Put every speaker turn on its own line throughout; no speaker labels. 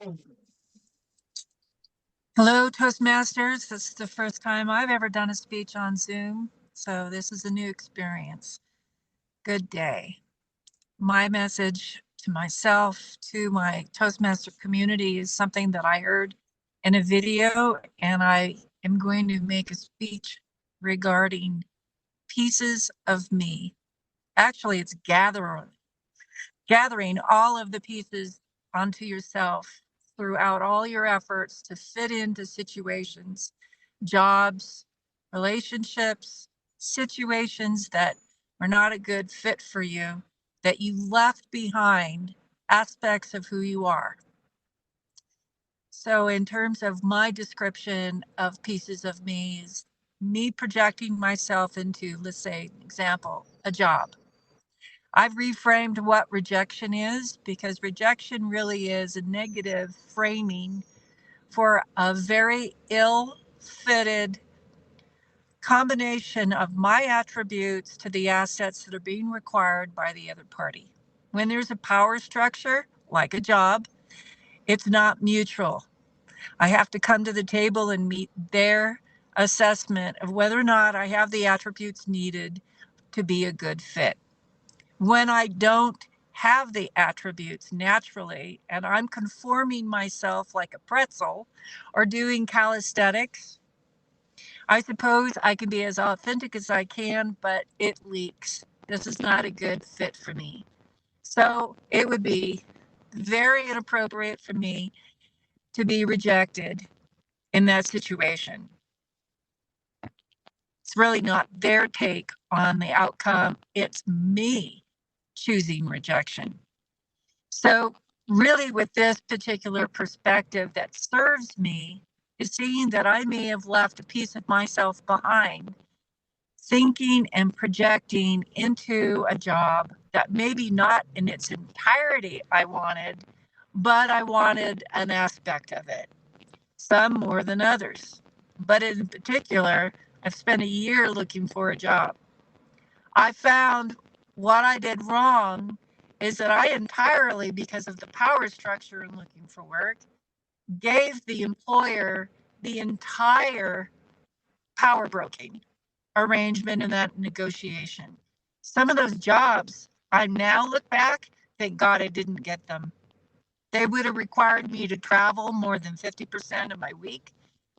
Hello, Toastmasters. This is the first time I've ever done a speech on Zoom, so this is a new experience. Good day. My message to myself, to my Toastmaster community, is something that I heard in a video, and I am going to make a speech regarding pieces of me. Actually, it's gathering all of the pieces onto yourself throughout all your efforts to fit into situations, jobs, relationships, situations that are not a good fit for you, that you left behind aspects of who you are. So, in terms of my description of pieces of me, is me projecting myself into, let's say, example, a job. I've reframed what rejection is because rejection really is a negative framing for a very ill fitted combination of my attributes to the assets that are being required by the other party. When there's a power structure, like a job, it's not mutual. I have to come to the table and meet their assessment of whether or not I have the attributes needed to be a good fit. When I don't have the attributes naturally and I'm conforming myself like a pretzel or doing calisthenics, I suppose I can be as authentic as I can, but it leaks. This is not a good fit for me. So it would be very inappropriate for me to be rejected in that situation. It's really not their take on the outcome, it's me choosing rejection. So, really, with this particular perspective that serves me, is seeing that I may have left a piece of myself behind, thinking and projecting into a job that maybe not in its entirety I wanted, but I wanted an aspect of it, some more than others. But in particular, I've spent a year looking for a job. I found what I did wrong is that I entirely, because of the power structure in looking for work, gave the employer the entire power broking arrangement in that negotiation. Some of those jobs, I now look back, thank God I didn't get them. They would have required me to travel more than 50% of my week.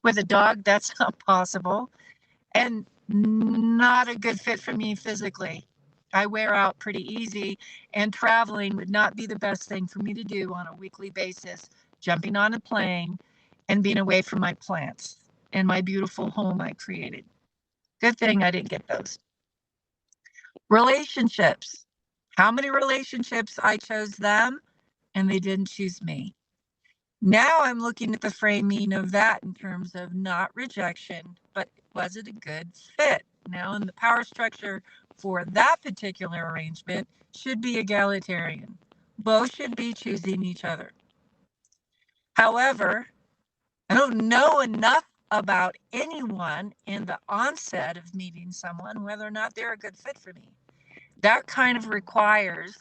With a dog, that's not possible. And not a good fit for me physically. I wear out pretty easy, and traveling would not be the best thing for me to do on a weekly basis, jumping on a plane and being away from my plants and my beautiful home I created. Good thing I didn't get those. Relationships. How many relationships I chose them and they didn't choose me? Now I'm looking at the framing of that in terms of not rejection, but was it a good fit? Now, in the power structure for that particular arrangement should be egalitarian. Both should be choosing each other. However, I don't know enough about anyone in the onset of meeting someone whether or not they're a good fit for me. That kind of requires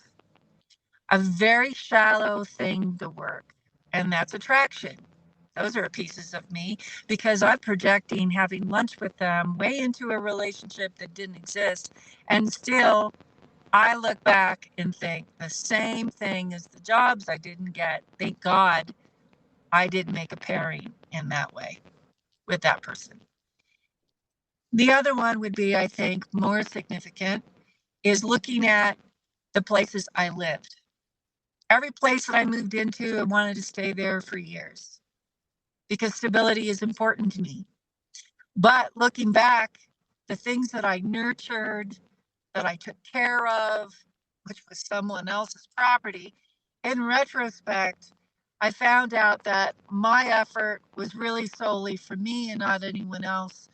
a very shallow thing to work, and that's attraction. Those are pieces of me because I'm projecting having lunch with them way into a relationship that didn't exist. And still, I look back and think the same thing as the jobs I didn't get. Thank God I didn't make a pairing in that way with that person. The other one would be, I think, more significant is looking at the places I lived. Every place that I moved into, I wanted to stay there for years because stability is important to me. But looking back, the things that I nurtured, that I took care of, which was someone else's property, in retrospect, I found out that my effort was really solely for me and not anyone else.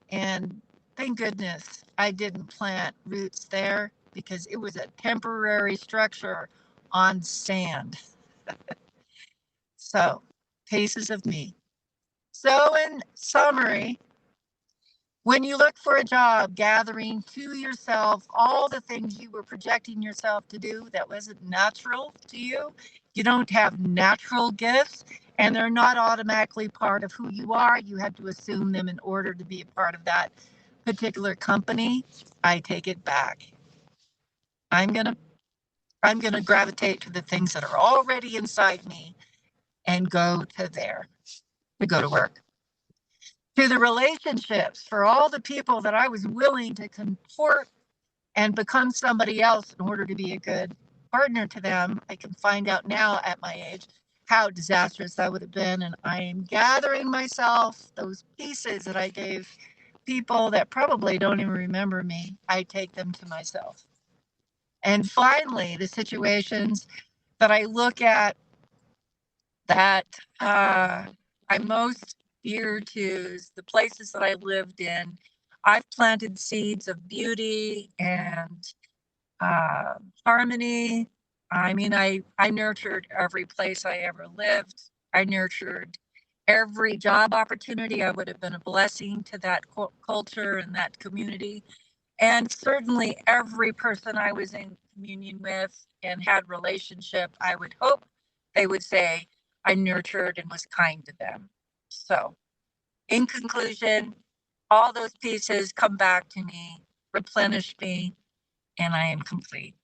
And thank goodness I didn't plant roots there because it was a temporary structure on sand. So, pieces of me. So, in summary, when you look for a job, gathering to yourself all the things you were projecting yourself to do that wasn't natural to you, You don't have natural gifts, and they're not automatically part of who you are. You have to assume them in order to be a part of that particular company. I take it back. I'm gonna I'm gonna gravitate to the things that are already inside me and go to there to go to work. To the relationships, for all the people that I was willing to contort and become somebody else in order to be a good partner to them, I can find out now at my age how disastrous that would have been. And I am gathering myself, those pieces that I gave people that probably don't even remember me, I take them to myself. And finally, the situations that I look at that I'm most dear to, the places that I lived in, I've planted seeds of beauty and harmony. I mean, I nurtured every place I ever lived. I nurtured every job opportunity. I would have been a blessing to that culture and that community. And certainly every person I was in communion with and had relationship, I would hope they would say I nurtured and was kind to them. So in conclusion, all those pieces come back to me, replenish me, and I am complete.